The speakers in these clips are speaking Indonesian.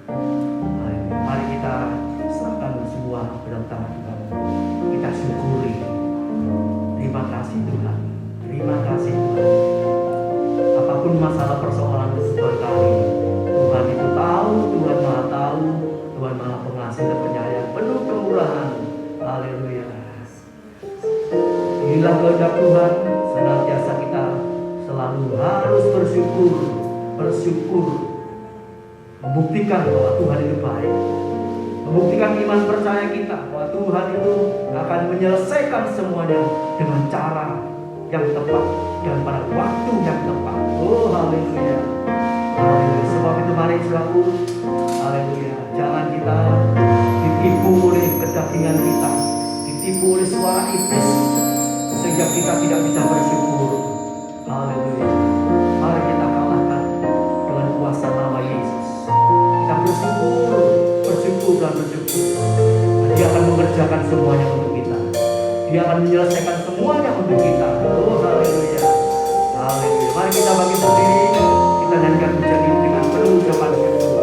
Mari kita serahkan semua ke dalam tangan Tuhan. Kita syukuri. Terima kasih Tuhan. Terima kasih Tuhan. Apapun masalah persoalan kehidupan kami, Tuhan itu tahu, Tuhan Maha tahu, Tuhan Maha pengasih dan penyayang, penuh kemurahan. Haleluya. Inilah kehendak Tuhan, senantiasa kita selalu harus bersyukur, membuktikan bahwa Tuhan itu baik, membuktikan iman percaya kita bahwa Tuhan itu akan menyelesaikan semuanya dengan cara yang tepat dan pada waktu yang tepat. Oh haleluya, haleluya. Sebab itu mari saudaraku, haleluya, jangan kita ditipu oleh kedagingan kita, ditipu oleh suara iblis sehingga kita tidak bisa bersyukur. Haleluya. Mari kita kalahkan dengan kuasa nama Yesus. Kita bersyukur dan bersyukur. Dia akan mengerjakan semuanya untuk kita. Dia akan menyelesaikan semuanya untuk kita. Oh haleluya. Haleluya. Mari kita bagi berdiri, kita nyanyikan pujian ini dengan penuh ucapan syukur.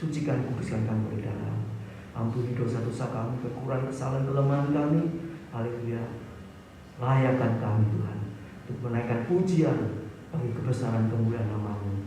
Sucikan, kuduskan kami oleh dalam. Ampuni dosa-dosa kami, kekurangan, kesalahan, kelemahan kami. Haleluya. Layakkan kami Tuhan untuk menaikkan pujian bagi kebesaran kemuliaan nama-Mu.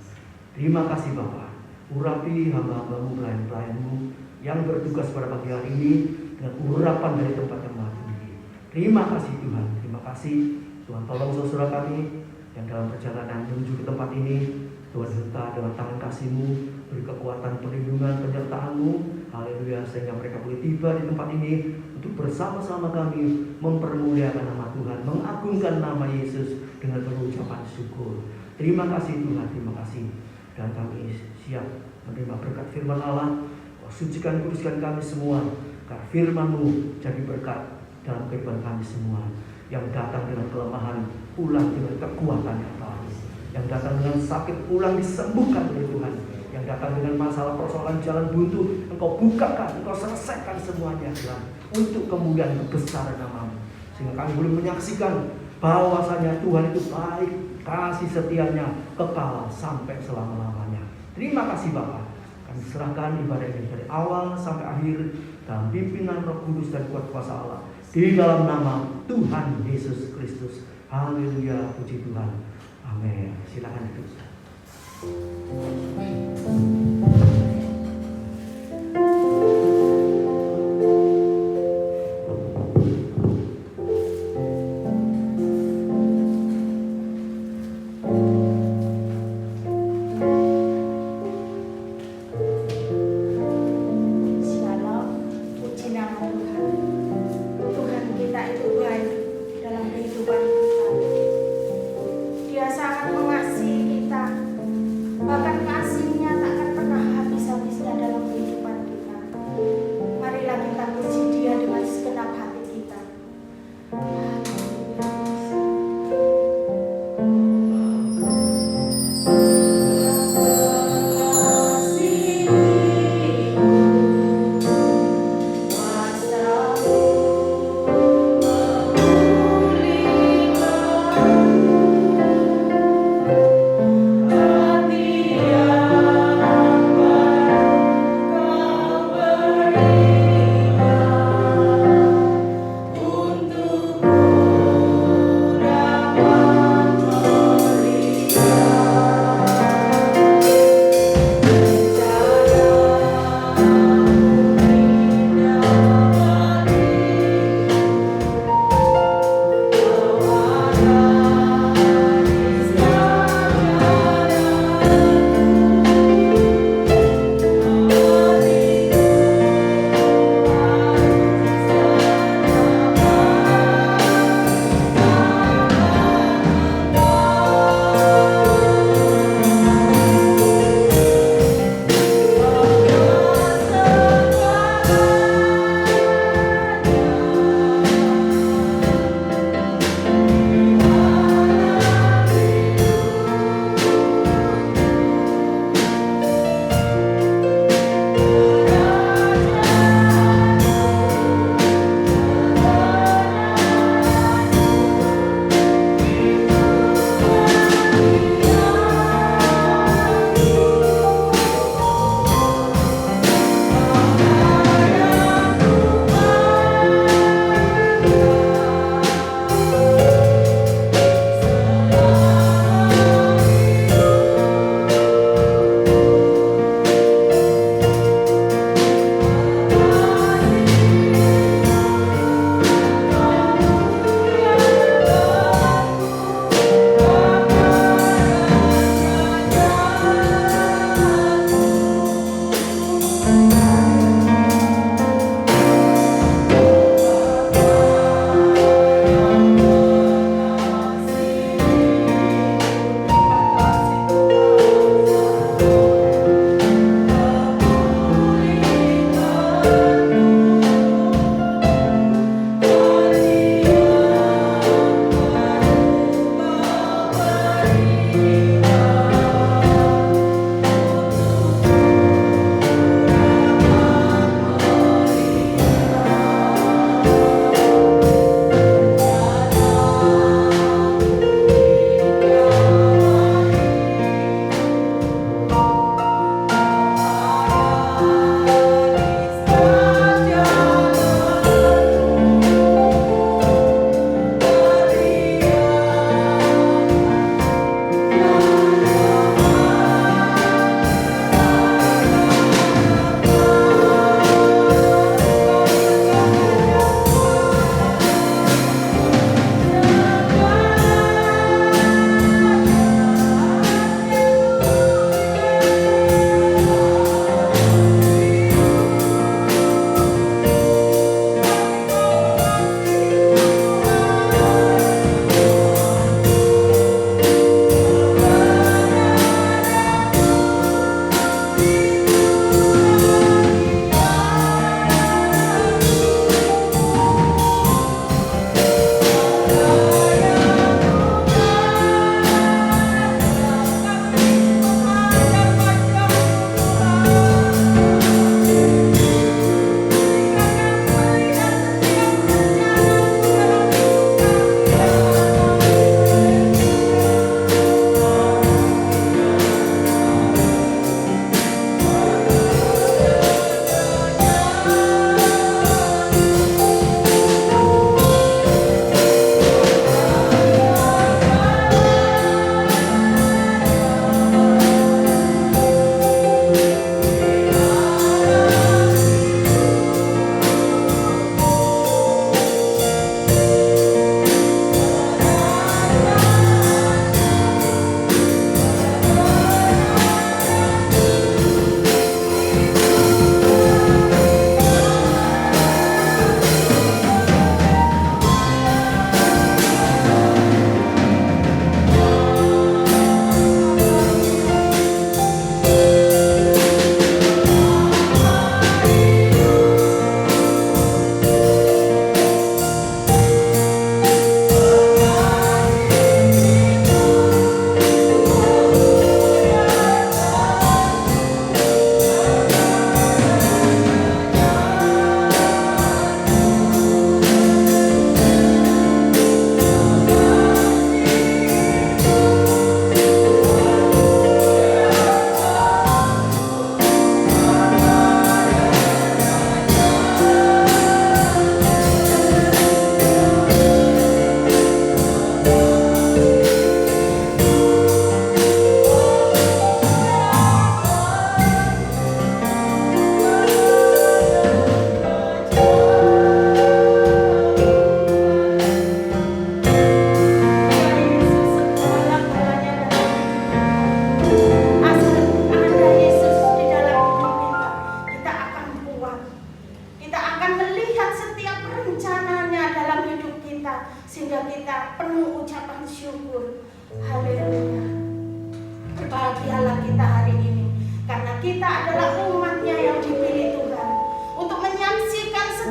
Terima kasih Bapa. Urapi hamba-hambamu, pelayan-pelayanmu yang bertugas pada pagi hari ini dengan urapan dari tempat yang maha tinggi. Terima kasih Tuhan. Terima kasih Tuhan. Tolong saudara kami yang dalam perjalanan menuju ke tempat ini, Tuhan serta dengan tangan kasih-Mu. beri kekuatan, perlindungan, penyertaan-Mu. Haleluya, sehingga mereka boleh tiba di tempat ini untuk bersama-sama kami mempermuliakan nama Tuhan, mengagungkan nama Yesus dengan pengucapan syukur. Terima kasih Tuhan, terima kasih. Dan kami siap menerima berkat firman Allah. Sucikan, kuduskan kami semua, karena firman-Mu jadi berkat dalam kehidupan kami semua. Yang datang dengan kelemahan, pulang dengan kekuatan yang baru. Yang datang dengan sakit, pulang disembuhkan oleh Tuhan. Yang datang dengan masalah persoalan jalan buntu, Engkau bukakan, Engkau selesaikan semuanya Tuhan, untuk kemuliaan kebesaran nama-Mu. Sehingga kami boleh menyaksikan bahwasanya Tuhan itu baik, kasih setianya kekal sampai selama-lamanya. Terima kasih Bapa. Kami serahkan ibadah ini dari awal sampai akhir dalam pimpinan Roh Kudus dan kuat kuasa Allah, di dalam nama Tuhan Yesus Kristus. Haleluya, puji Tuhan. Amin. Silakan duduk. Dia sangat mengasihi kita, bahkan kasih-Nya tak akan pernah habis.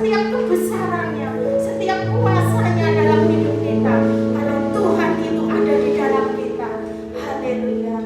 setiap kebesarannya, setiap kuasanya dalam hidup kita. Karena Tuhan itu ada di dalam kita. Haleluya.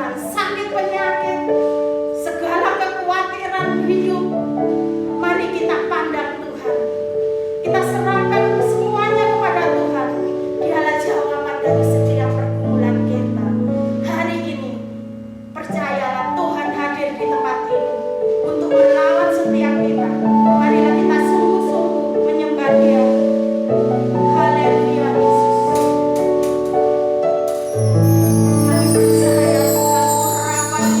Tuhan, sakit penyakit, segala kekhawatiran hidup, mari kita pandang Tuhan. Kita serahkan semuanya kepada Tuhan. Dialah jawaban dari setiap pergumulan kita. Hari ini, percayalah Tuhan hadir di tempat ini untuk merawat setiap kita. Marilah kita sungguh-sungguh menyembah Dia. Haleluya Yesus. Kami percaya Tuhan, urapan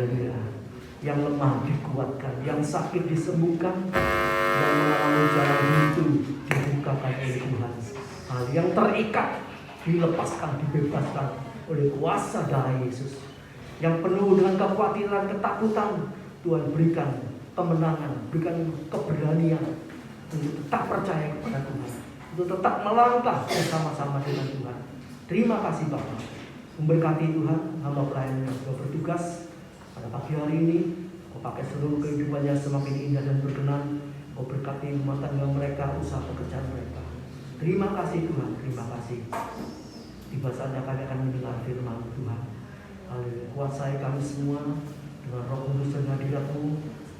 Haleluya. Yang lemah dikuatkan, yang sakit disembuhkan, yang mengalami jalan buntu dibukakan oleh Tuhan. Yang terikat dilepaskan, dibebaskan oleh kuasa darah Yesus. Yang penuh dengan kekhawatiran, ketakutan, Tuhan berikan kemenangan, berikan keberanian untuk tetap percaya kepada Tuhan, untuk tetap melangkah bersama-sama dengan Tuhan. Terima kasih Bapa. Memberkati Tuhan, hamba pelayan yang sudah bertugas pada pagi hari ini. Kau pakai seluruh kehidupannya semakin indah dan berkenan. Kau berkati rumah tangga mereka, usaha pekerjaan mereka. Terima kasih Tuhan, terima kasih. Tiba saatnya kami akan mendengar firman Tuhan. Haleluya. Kuasai kami semua dengan Roh Kudus dan hadirat-Mu.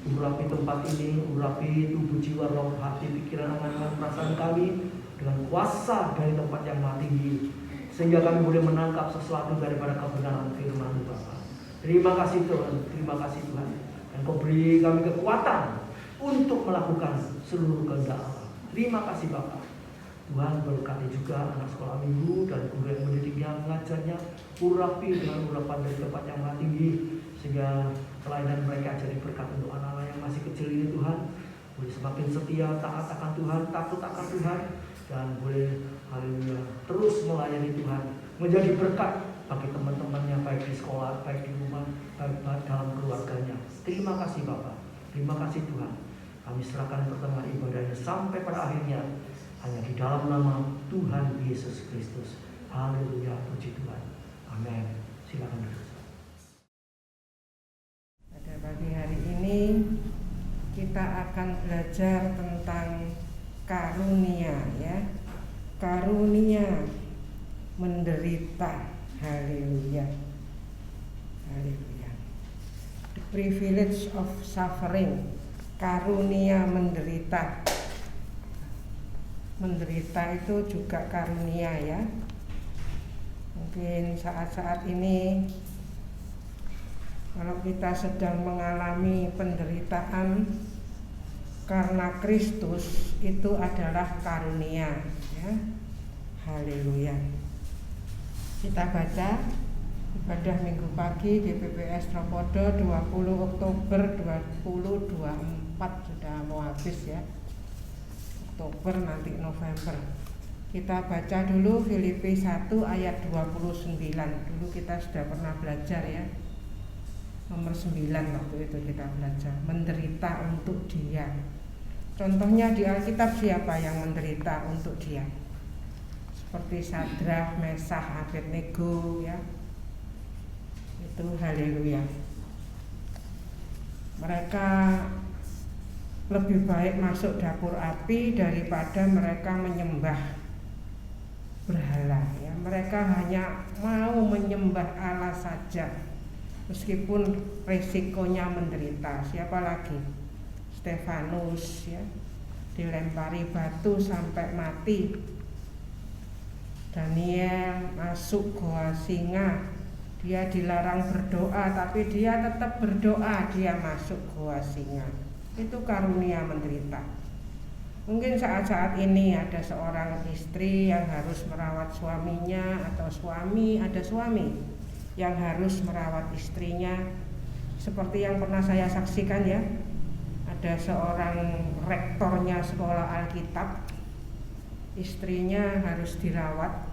Urapi tempat ini, urapi tubuh, jiwa, roh, hati, pikiran, angan-angan, perasaan kami dengan kuasa dari tempat yang maha tinggi, sehingga kami boleh menangkap sesuatu daripada kebenaran firman Bapa. Terima kasih Tuhan, terima kasih Tuhan. Dan Kau beri kami kekuatan untuk melakukan seluruh kehendak Allah. Terima kasih Bapa. Tuhan berkati juga anak sekolah minggu dan guru yang mendidiknya, mengajarnya. Urapi dengan urapan dari tempat yang maha tinggi, sehingga pelayanan mereka jadi berkat untuk anak-anak yang masih kecil ini Tuhan. Boleh semakin setia, taat akan Tuhan, takut akan Tuhan, dan boleh haleluya terus melayani Tuhan, menjadi berkat bagi teman-temannya, baik di sekolah, baik di rumah, baik dalam keluarganya. Terima kasih Bapak, terima kasih Tuhan. Kami serahkan pertemuan ibadahnya sampai pada akhirnya hanya di dalam nama Tuhan Yesus Kristus. Haleluya, puji Tuhan. Amin. Silakan. Pada pagi hari ini kita akan belajar tentang karunia, ya. Karunia menderita. Haleluya. Haleluya. The privilege of suffering. Karunia menderita. Menderita itu juga karunia, ya. Mungkin saat-saat ini kalau kita sedang mengalami penderitaan karena Kristus, itu adalah karunia, ya. Haleluya. Kita baca ibadah minggu pagi GPPS Tropodo 20 Oktober 2024, sudah mau habis, ya. Oktober nanti November. Kita baca dulu Filipi 1 ayat 29. Dulu kita sudah pernah belajar, ya. Nomor 9 waktu itu kita belajar. Menderita untuk Dia. Contohnya di Alkitab siapa yang menderita untuk Dia? Seperti Sadrak, Mesakh, Abednego, ya. Itu haleluya. Mereka lebih baik masuk dapur api daripada mereka menyembah berhala, ya. Mereka hanya mau menyembah Allah saja, meskipun resikonya menderita. Siapa lagi? Stefanus, ya, dilempari batu sampai mati. Daniel masuk goa singa, dia dilarang berdoa, tapi dia tetap berdoa, dia masuk goa singa. Itu karunia menderita. Mungkin saat-saat ini ada seorang istri yang harus merawat suaminya, atau suami, ada suami yang harus merawat istrinya. Seperti yang pernah saya saksikan, ya. Ada seorang rektornya sekolah Alkitab, istrinya harus dirawat.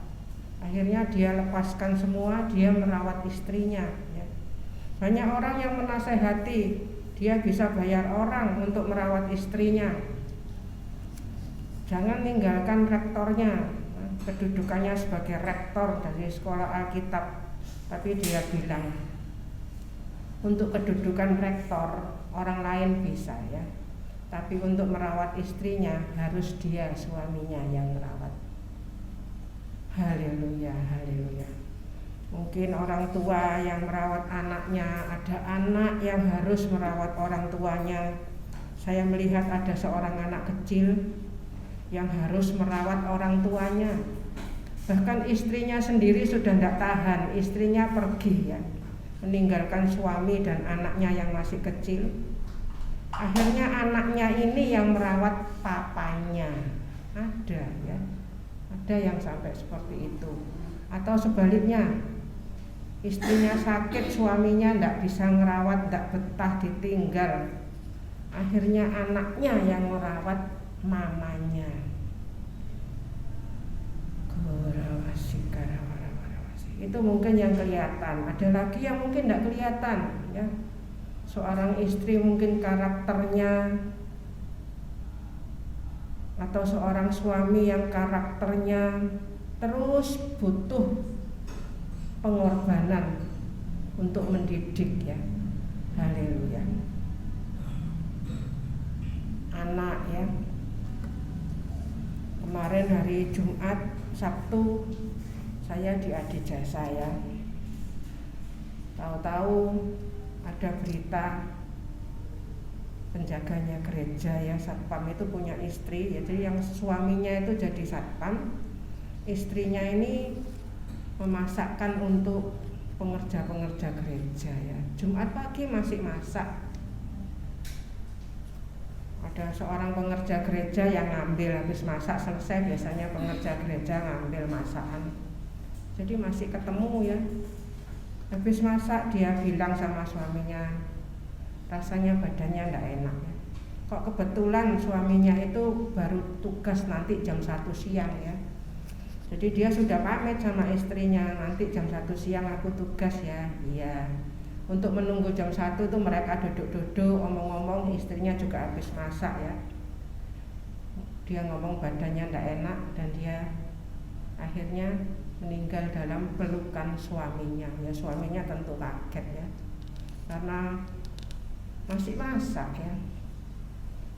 Akhirnya dia lepaskan semua, dia merawat istrinya, ya. Banyak orang yang menasehati, dia bisa bayar orang untuk merawat istrinya. Jangan tinggalkan rektornya, kedudukannya sebagai rektor dari sekolah Alkitab. Tapi dia bilang, untuk kedudukan rektor orang lain bisa, ya. Tapi untuk merawat istrinya harus dia, suaminya, yang merawat. Haleluya, haleluya. Mungkin orang tua yang merawat anaknya, ada anak yang harus merawat orang tuanya. Saya melihat ada seorang anak kecil yang harus merawat orang tuanya. Bahkan istrinya sendiri sudah tidak tahan, istrinya pergi, ya, meninggalkan suami dan anaknya yang masih kecil. Akhirnya anaknya ini yang merawat papanya. Ada, ya, ada yang sampai seperti itu. Atau sebaliknya, istrinya sakit, suaminya tidak bisa ngerawat, tidak betah ditinggal. Akhirnya anaknya yang merawat mamanya. Itu mungkin yang kelihatan. Ada lagi yang mungkin tidak kelihatan, ya. Seorang istri mungkin karakternya, atau seorang suami yang karakternya terus butuh pengorbanan untuk mendidik, ya. Haleluya. Anak, ya. Kemarin hari Jumat, Sabtu, saya di Adijaya saya. Tahu-tahu ada berita penjaganya gereja, ya, satpam itu punya istri, jadi yang suaminya itu jadi satpam, istrinya ini memasakkan untuk pengerja-pengerja gereja, ya. Jumat pagi masih masak. Ada seorang pengerja gereja yang ngambil, habis masak selesai biasanya pengerja gereja ngambil masakan. Jadi masih ketemu, ya. Habis masak dia bilang sama suaminya, rasanya badannya enggak enak, ya. Kok kebetulan suaminya itu baru tugas nanti jam 1 siang, ya. Jadi dia sudah pamit sama istrinya, nanti jam 1 siang aku tugas, ya. Iya. Untuk menunggu jam 1 itu mereka duduk-duduk, omong-omong, istrinya juga habis masak, ya. Dia ngomong badannya enggak enak dan dia akhirnya meninggal dalam pelukan suaminya. Ya, suaminya tentu kaget, ya, karena masih masak, ya.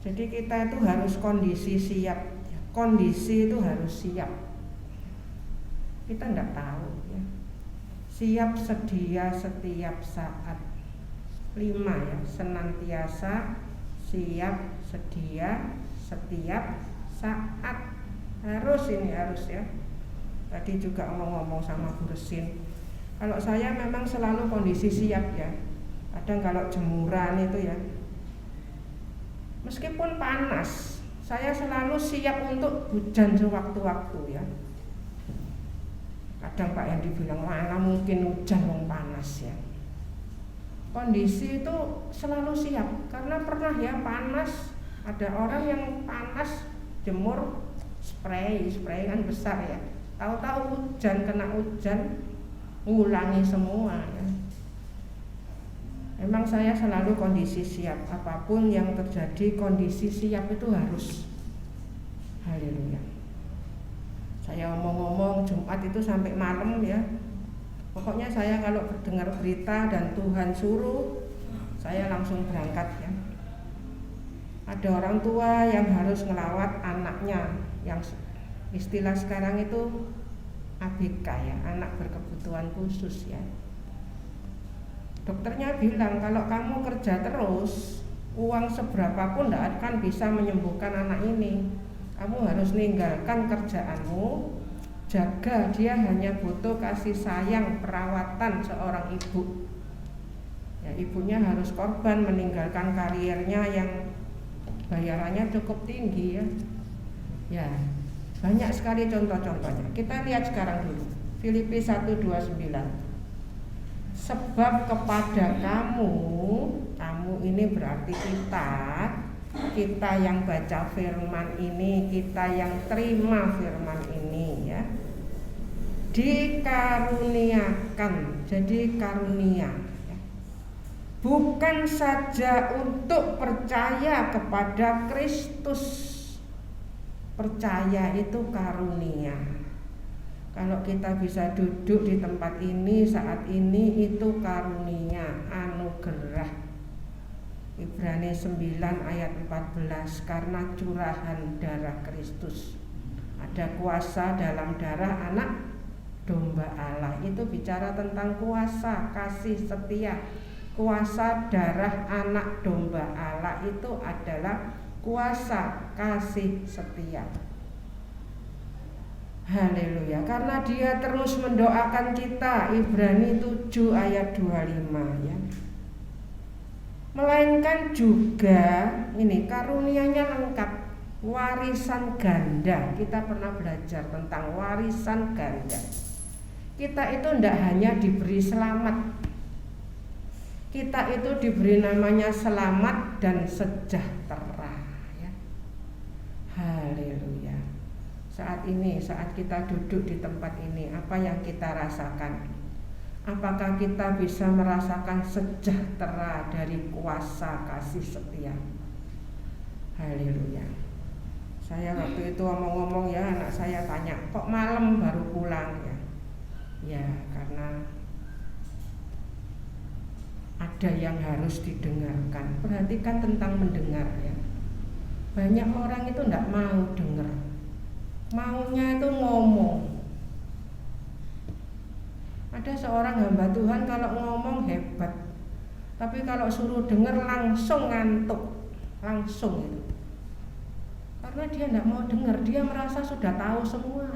Jadi kita itu harus kondisi siap. Kondisi itu harus siap. Kita enggak tahu, ya. Siap sedia setiap saat. 5, ya, senantiasa siap sedia setiap saat. Harus, ya. Tadi juga ngomong sama Bu Resin. Kalau saya memang selalu kondisi siap, ya. Kadang kalau jemuran itu, ya, meskipun panas, saya selalu siap untuk hujan sewaktu-waktu, ya. Kadang Pak Hendi bilang, mana mungkin hujan wong panas, ya. Kondisi itu selalu siap, karena pernah, ya, panas, ada orang yang panas jemur spray kan besar, ya. Tahu-tahu hujan, kena hujan, ngulangi semua, ya. Memang saya selalu kondisi siap. Apapun yang terjadi, kondisi siap itu harus. Haleluya. Saya ngomong-ngomong Jumat itu sampai malam, ya. Pokoknya saya kalau dengar berita dan Tuhan suruh, saya langsung berangkat, ya. Ada orang tua yang harus ngelawat anaknya, yang istilah sekarang itu ABK, ya, anak berkebutuhan khusus, ya. Dokternya bilang kalau kamu kerja terus, uang seberapapun tidak akan bisa menyembuhkan anak ini. Kamu harus meninggalkan kerjaanmu, jaga dia, hanya butuh kasih sayang, perawatan seorang ibu. Ya, ibunya harus korban meninggalkan karirnya yang bayarannya cukup tinggi, ya. Ya, banyak sekali contoh-contohnya. Kita lihat sekarang dulu. Filipi 1:29. Sebab kepada kamu ini berarti kita yang baca firman ini, kita yang terima firman ini, ya, dikaruniakan. Jadi karunia, ya. Bukan saja untuk percaya kepada Kristus. Percaya itu karunia. Kalau kita bisa duduk di tempat ini saat ini, itu karunia, anugerah. Ibrani 9 ayat 14, karena curahan darah Kristus ada kuasa dalam darah anak domba Allah. Itu bicara tentang kuasa, kasih setia. Kuasa darah anak domba Allah itu adalah kuasa kasih setia. Haleluya. Karena dia terus mendoakan kita, Ibrani 7 ayat 25, ya. Melainkan juga ini karunianya lengkap, warisan ganda. Kita pernah belajar tentang warisan ganda. Kita itu tidak hanya diberi selamat, kita itu diberi namanya selamat dan sejahtera, ya. Haleluya. Saat ini, saat kita duduk di tempat ini, apa yang kita rasakan? Apakah kita bisa merasakan sejahtera dari kuasa kasih setia? Haleluya. Saya waktu itu ngomong-ngomong, ya, anak saya tanya, kok malam baru pulang, ya? Ya, karena ada yang harus didengarkan. Perhatikan tentang mendengar, ya. Banyak orang itu tidak mau dengar, maunya itu ngomong. Ada seorang hamba Tuhan kalau ngomong hebat, tapi kalau suruh dengar langsung ngantuk, langsung itu. Karena dia tidak mau dengar, dia merasa sudah tahu semua.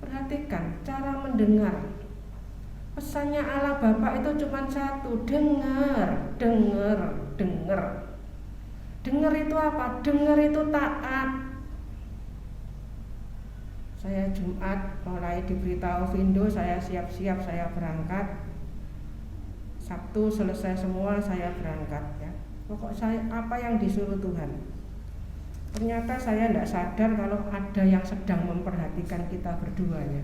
Perhatikan cara mendengar. Pesannya Allah Bapa itu cuma satu, dengar, dengar, dengar. Dengar itu apa? Dengar itu taat. Saya Jumat mulai diberitahu Vindo, saya siap-siap, saya berangkat. Sabtu selesai semua, saya berangkat, ya. Pokok saya apa yang disuruh Tuhan. Ternyata saya tidak sadar kalau ada yang sedang memperhatikan kita berduanya.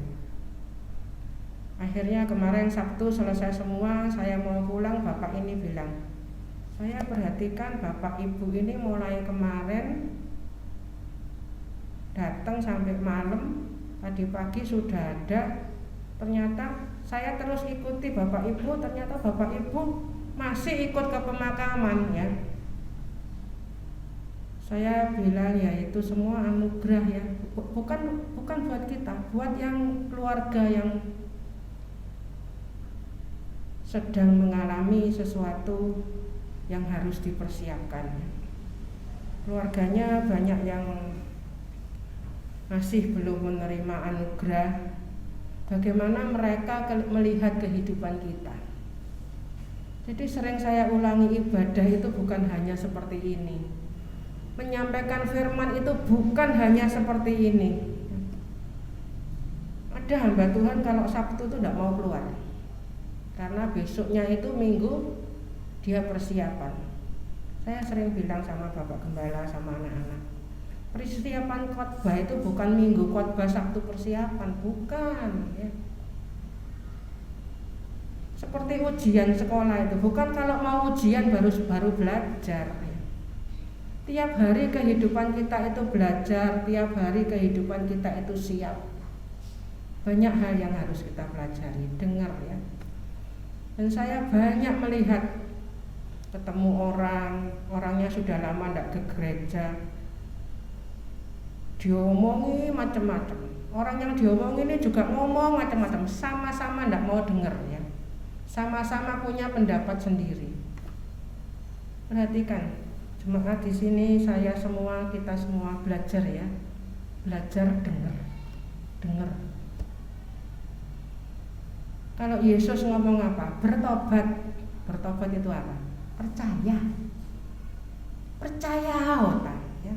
Akhirnya kemarin Sabtu selesai semua, saya mau pulang, bapak ini bilang, saya perhatikan bapak ibu ini mulai kemarin datang sampai malam, tadi pagi sudah ada. Ternyata saya terus ikuti bapak ibu, ternyata bapak ibu masih ikut ke pemakaman, ya. Saya bilang, ya itu semua anugerah, ya. Bukan buat kita, buat yang keluarga yang sedang mengalami sesuatu yang harus dipersiapkan. Keluarganya banyak yang masih belum menerima anugerah. Bagaimana mereka melihat kehidupan kita. Jadi sering saya ulangi, ibadah itu bukan hanya seperti ini. Menyampaikan firman itu bukan hanya seperti ini. Ada hamba Tuhan kalau Sabtu itu tidak mau keluar, karena besoknya itu Minggu dia persiapan. Saya sering bilang sama Bapak Gembala, sama anak-anak, persiapan khotbah itu bukan Minggu khotbah, Sabtu persiapan, bukan, ya. Seperti ujian sekolah itu, bukan kalau mau ujian baru belajar, ya. Tiap hari kehidupan kita itu belajar, tiap hari kehidupan kita itu siap. Banyak hal yang harus kita pelajari, dengar, ya. Dan saya banyak melihat, ketemu orangnya sudah lama tidak ke gereja, diomongi macam-macam. Orang yang diomongi ini juga ngomong macam-macam, sama-sama tidak mau dengar, ya. Sama-sama punya pendapat sendiri. Perhatikan, jemaat di sini, saya semua, kita semua belajar, ya. Belajar dengar. Kalau Yesus ngomong apa? Bertobat. Bertobat itu apa? Percaya, ya.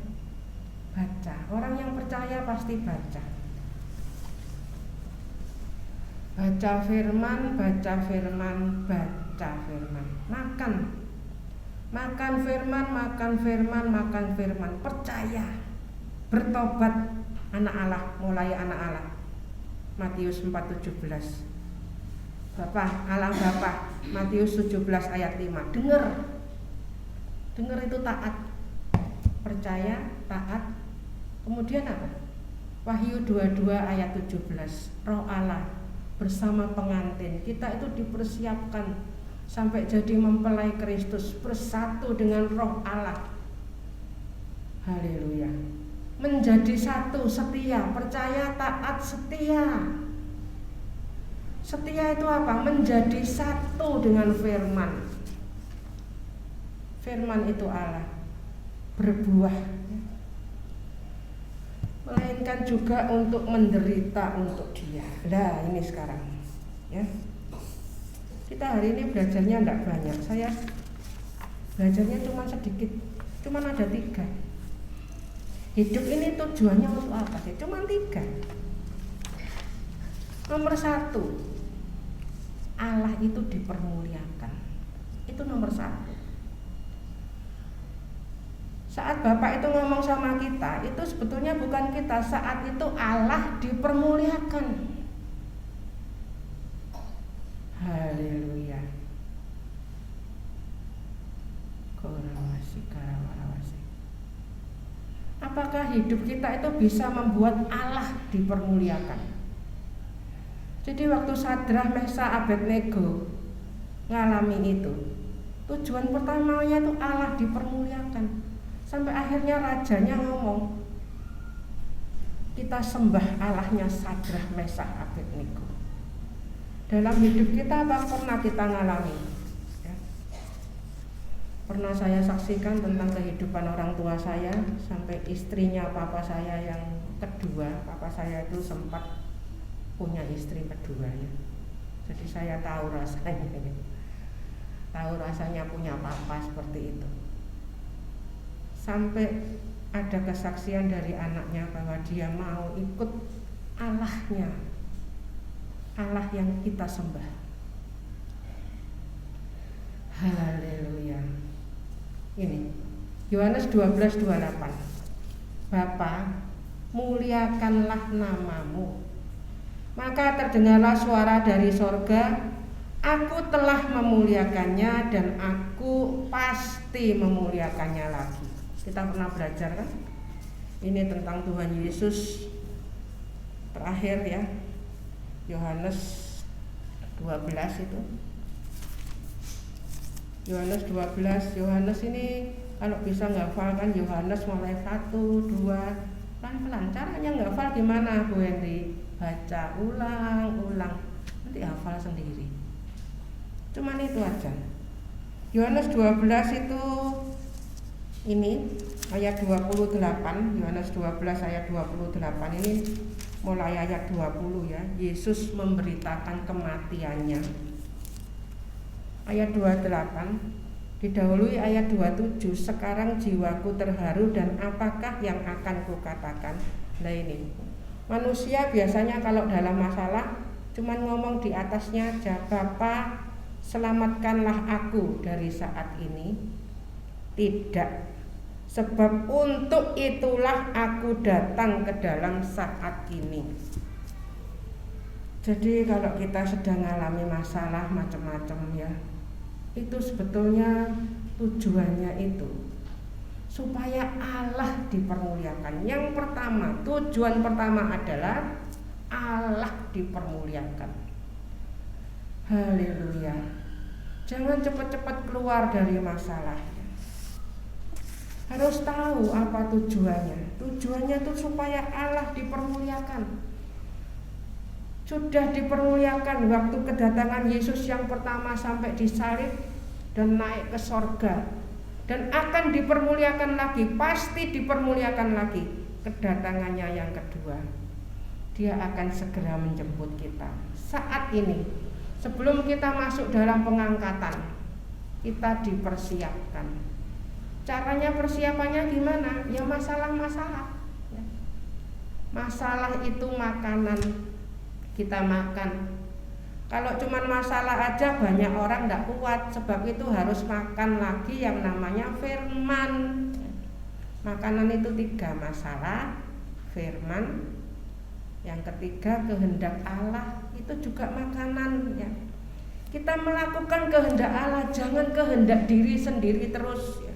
Baca. Orang yang percaya pasti baca. Baca firman, baca firman, baca firman. Makan firman, makan firman, makan firman. Percaya. Bertobat, anak Allah, mulai anak Allah. Matius 4:17. Bapak, Allah Bapa, Matius 17 ayat 5. Dengar itu taat. Percaya, taat. Kemudian apa? Wahyu 22 ayat 17. Roh Allah bersama pengantin. Kita itu dipersiapkan sampai jadi mempelai Kristus, bersatu dengan Roh Allah. Haleluya. Menjadi satu, setia, percaya, taat, setia. Setia itu apa? Menjadi satu dengan firman. Firman itu Allah, berbuah, melainkan juga untuk menderita untuk Dia. Nah, ini sekarang, ya. Kita hari ini belajarnya tidak banyak. Saya belajarnya cuma sedikit, cuma ada 3. Hidup ini tujuannya untuk apa sih? Cuma 3. Nomor satu, Allah itu dipermuliakan. Itu nomor satu. Saat Bapak itu ngomong sama kita, itu sebetulnya bukan kita. Saat itu Allah dipermuliakan. Haleluya. Apakah hidup kita itu bisa membuat Allah dipermuliakan? Jadi waktu Sadrah, Mesakh, Abednego ngalami itu, tujuan pertamanya itu Allah dipermuliakan. Sampai akhirnya rajanya ngomong, kita sembah Allahnya Sadrah, Mesakh, Abednego. Dalam hidup kita apa pernah kita ngalami? Ya. Pernah saya saksikan tentang kehidupan orang tua saya, sampai istrinya papa saya yang kedua. Papa saya itu sempat punya istri kedua ya. Jadi saya tahu rasanya punya papa seperti itu. Sampai ada kesaksian dari anaknya bahwa dia mau ikut Allahnya, Allah yang kita sembah. Haleluya. Ini Yohanes 12:28. Bapa, muliakanlah namamu. Maka terdengarlah suara dari sorga, aku telah memuliakannya dan aku pasti memuliakannya lagi. Kita pernah belajar kan? Ini tentang Tuhan Yesus terakhir ya, Yohanes 12 itu. Yohanes 12, Yohanes ini kalau bisa nggak kan Yohanes mulai 1, 2, pelan-pelan. Caranya nggak hafal gimana Bu Henry? Baca ulang-ulang, nanti hafal sendiri. Cuman itu aja. Yohanes 12 itu ini ayat 28, Yohanes 12 ayat 28 ini mulai ayat 20 ya. Yesus memberitakan kematiannya. Ayat 28 didahului ayat 27, sekarang jiwaku terharu dan apakah yang akan kukatakan? Nah ini manusia biasanya kalau dalam masalah cuman ngomong di atasnya aja, Bapa selamatkanlah aku dari saat ini. Tidak, sebab untuk itulah aku datang ke dalam saat ini. Jadi kalau kita sedang mengalami masalah macam-macam ya, itu sebetulnya tujuannya itu supaya Allah dipermuliakan. Yang pertama, tujuan pertama adalah Allah dipermuliakan. Haleluya. Jangan cepat-cepat keluar dari masalah. Harus tahu apa tujuannya. Tujuannya itu supaya Allah dipermuliakan. Sudah dipermuliakan waktu kedatangan Yesus yang pertama sampai disalib dan naik ke sorga. Dan akan dipermuliakan lagi, pasti dipermuliakan lagi kedatangannya yang kedua. Dia akan segera menjemput kita. Saat ini, sebelum kita masuk dalam pengangkatan, kita dipersiapkan. Caranya persiapannya gimana? Ya masalah-masalah. Masalah itu makanan kita makan. Kalau cuma masalah aja banyak orang tidak kuat, sebab itu harus makan lagi yang namanya firman. Makanan itu 3, masalah, firman, yang ketiga kehendak Allah, itu juga makanan ya. Kita melakukan kehendak Allah, jangan kehendak diri sendiri terus ya.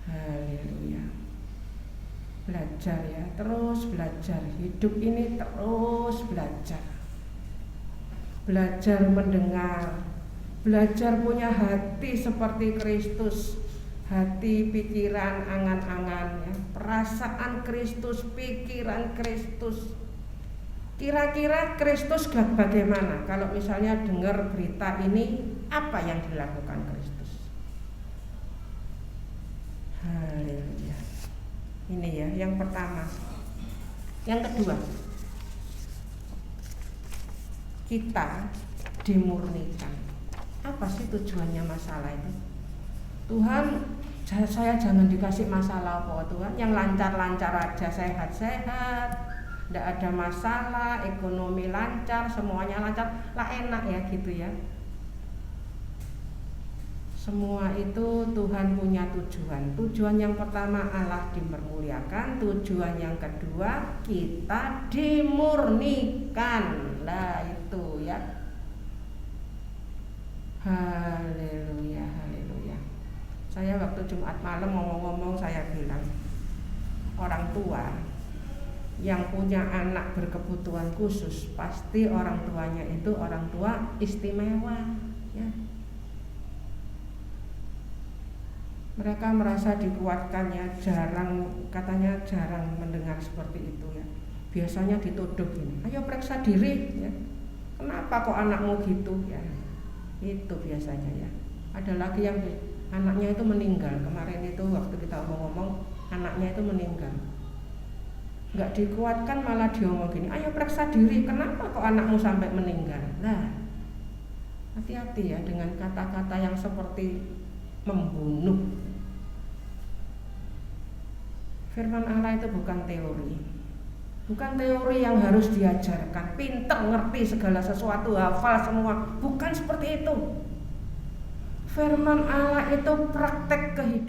Haleluya. Belajar ya, terus belajar. Hidup ini terus belajar. Belajar mendengar, belajar punya hati seperti Kristus. Hati, pikiran, angan-angan ya. Perasaan Kristus, pikiran Kristus. Kira-kira Kristus bagaimana? Kalau misalnya dengar berita ini, apa yang dilakukan Kristus? Haleluya. Ini ya, yang pertama. Yang kedua, kita dimurnikan. Apa sih tujuannya masalah itu? Tuhan, saya jangan dikasih masalah apa Tuhan, yang lancar-lancar aja, sehat-sehat, tidak ada masalah, ekonomi lancar, semuanya lancar, lah enak ya gitu ya. Semua itu Tuhan punya tujuan. Tujuan yang pertama Allah dipermuliakan, tujuan yang kedua kita dimurnikan. Lah itu ya. Haleluya, haleluya. Saya waktu Jumat malam ngomong-ngomong saya bilang, orang tua yang punya anak berkebutuhan khusus pasti orang tuanya itu orang tua istimewa ya. Mereka merasa dikuatkan ya, katanya jarang mendengar seperti itu ya. Biasanya dituduh ini, ayo periksa diri ya. Kenapa kok anakmu gitu ya? Itu biasanya ya. Ada lagi yang anaknya itu meninggal. Kemarin itu waktu kita ngomong anaknya itu meninggal. Nggak dikuatkan malah diomong gini, ayo periksa diri, kenapa kok anakmu sampai meninggal? Nah, hati-hati ya dengan kata-kata yang seperti membunuh. Firman Allah itu bukan teori. Bukan teori yang harus diajarkan, pinter, ngerti segala sesuatu, hafal semua. Bukan seperti itu. Firman Allah itu praktek kehidupan.